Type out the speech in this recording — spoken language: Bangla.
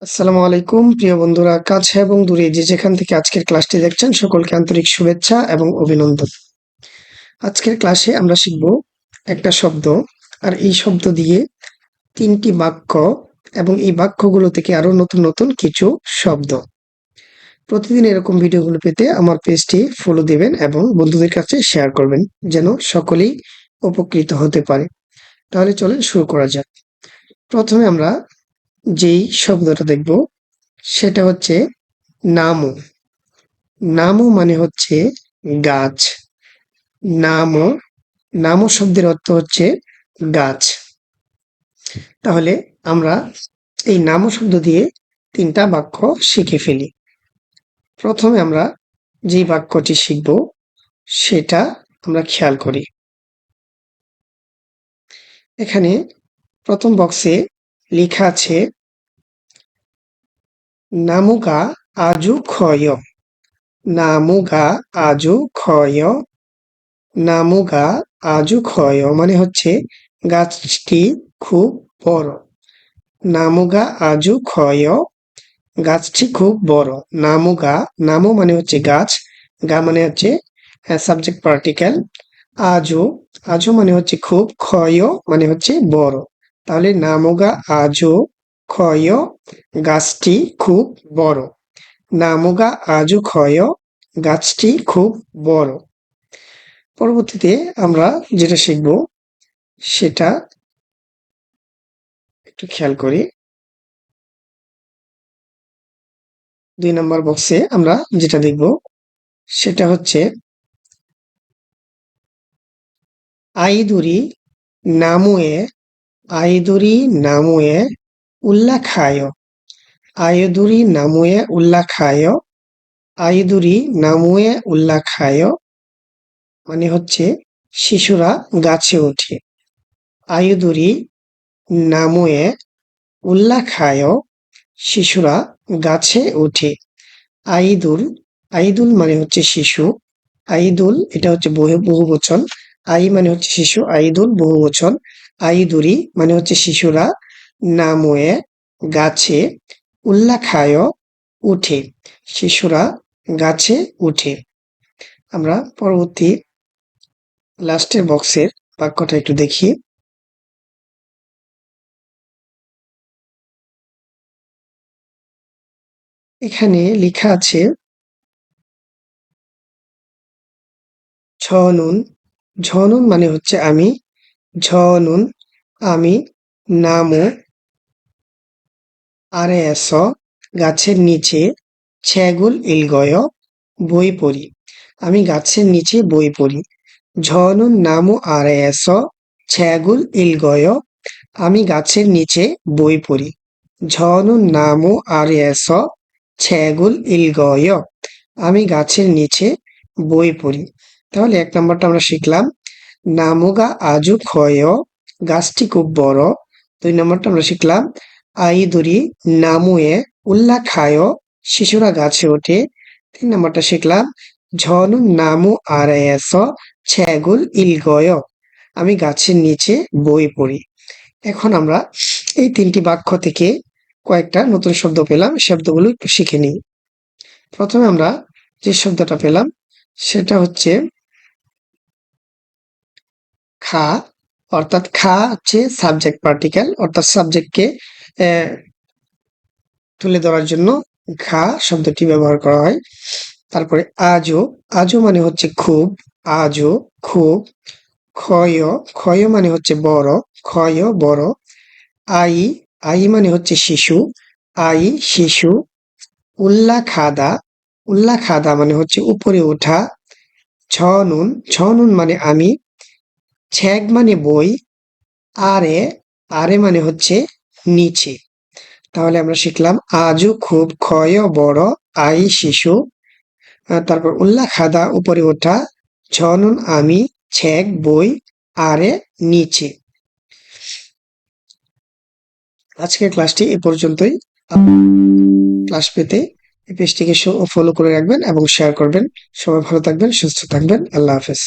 আসসালামু আলাইকুম প্রিয় বন্ধুরা, কাছে এবং দূরে যে যেখান থেকে আজকের ক্লাসটি দেখছেন সকলকে আন্তরিক শুভেচ্ছা এবং অভিনন্দন। আজকের ক্লাসে আমরা শিখব একটা শব্দ, আর এই শব্দ দিয়ে তিনটি বাক্য এবং এই বাক্যগুলো থেকে আরো নতুন নতুন কিছু শব্দ। প্রতিদিন এরকম ভিডিওগুলো পেতে আমার পেজটি ফলো দিবেন এবং বন্ধুদের কাছে শেয়ার করবেন, যেন সকলেই উপকৃত হতে পারে। তাহলে চলেন শুরু করা যাক। প্রথমে আমরা যেই শব্দটা দেখব সেটা হচ্ছে নামু। নামু মানে হচ্ছে গাছ। নামো, নামো শব্দের অর্থ হচ্ছে গাছ। তাহলে আমরা এই নামো শব্দ দিয়ে তিনটা বাক্য শিখে ফেলি। প্রথমে আমরা যে বাক্যটি শিখব সেটা আমরা খেয়াল করি। এখানে প্রথম বক্সে লেখা আছে নামুগা আজু ক্ষয়। নামুগা আজু ক্ষয়। নামুগা আজু ক্ষয় মানে হচ্ছে গাছটি খুব বড়। নামুগা আজু ক্ষয়, গাছটি খুব বড়। নামুগা, নামু মানে হচ্ছে গাছ, গা মানে হচ্ছে সাবজেক্ট পার্টিকেল। আজু, আজু মানে হচ্ছে খুব, ক্ষয় মানে হচ্ছে বড়। তাহলে নামুগা আজু ক্ষয়, গাছটি খুব বড়। নামুগা আজু ক্ষয়, গাছটি খুব বড়। পরবর্তীতে আমরা যেটা শিখব সেটা একটু খেয়াল করি। ২ নম্বর বক্সে আমরা যেটা দেখব সেটা হচ্ছে আইদুরি নামুয়ে। আইদুরি নামুয়ে উল্লাখায়। আইদুরি নামুয়ে উল্লাখায়। আইদুরি নামুয়ে উল্লাখায় মানে হচ্ছে শিশুরা গাছে ওঠে। আইদুরি নামুয়ে উল্লাখায়, শিশুরা গাছে ওঠে। আইদুল, আইদুল মানে হচ্ছে শিশু। আইদুল এটা হচ্ছে বহুবচন। আই মানে হচ্ছে শিশু, আইদুল বহুবচন। আইদুরি মানে হচ্ছে শিশুরা, নাময়ে গাছে, উল্লাখায় উঠে, শিশুরা গাছে উঠে। আমরা পরবর্তী লাস্টের বক্সের বাক্যটা একটু দেখি। এখানে লেখা আছে ঝনুন। ঝনুন মানে হচ্ছে আমি। ঝনুন আমি। নামো আরে এস গাছের নিচে, ছেগুল ইলগয় বই পড়ি। আমি গাছের নিচে বই পড়ি। ঝনুন নামু আরে এস ছেগুল ইলগয়, আমি গাছের নিচে বই পড়ি। ঝনুন নামু আরে এস ছেগুল ইলগয়, আমি গাছের নিচে বই পড়ি। তাহলে ১ নম্বরটা আমরা শিখলাম নামুগা আজু ক্ষয়, গাছটি খুব বড়। ২ নম্বরটা আমরা শিখলাম আইদুরি নামুয়ে উল্লাখায়, শিশুরা গাছে ওঠে। ৩ নম্বরটা শিখলাম ঝনু নামু আরায়াস ছেগুল ইলগয়, আমি গাছের নিচে বই পড়ি। এখন আমরা এই ৩টি বাক্য থেকে কয়েকটা নতুন শব্দ পেলাম, শব্দগুলো একটু শিখে নিই। প্রথমে আমরা যে শব্দটা পেলাম সেটা হচ্ছে খা। অর্থাৎ খা হচ্ছে সাবজেক্ট পার্টিকেল, অর্থাৎ সাবজেক্টকে তুলে ধরার জন্য খা শব্দটি ব্যবহার করা হয়। তারপরে আজও, আজও মানে হচ্ছে খুব। আজও খুব। ক্ষয়, ক্ষয় মানে হচ্ছে বড়। ক্ষয় বড়। আই, আই মানে হচ্ছে শিশু। আই শিশু। উল্লাখাদা, উল্লাখাদা মানে হচ্ছে উপরে ওঠা। ছনুন, ছনুন মানে আমি। ছ্যাগ মানে বই। আরে, আরে মানে হচ্ছে নিচে। তাহলে আমরা শিখলাম আজু খুব, ক্ষয় বড়, আই শিশু, তারপর উল্লাখাদা উপরে ওঠা, ঝনুন আমি, ছ্যাগ বই, আরে নিচে। আজকের ক্লাসটি এ পর্যন্তই। ক্লাস পেতে এই পেজটিকে ফলো করে রাখবেন এবং শেয়ার করবেন। সবাই ভালো থাকবেন, সুস্থ থাকবেন। আল্লাহ হাফেজ।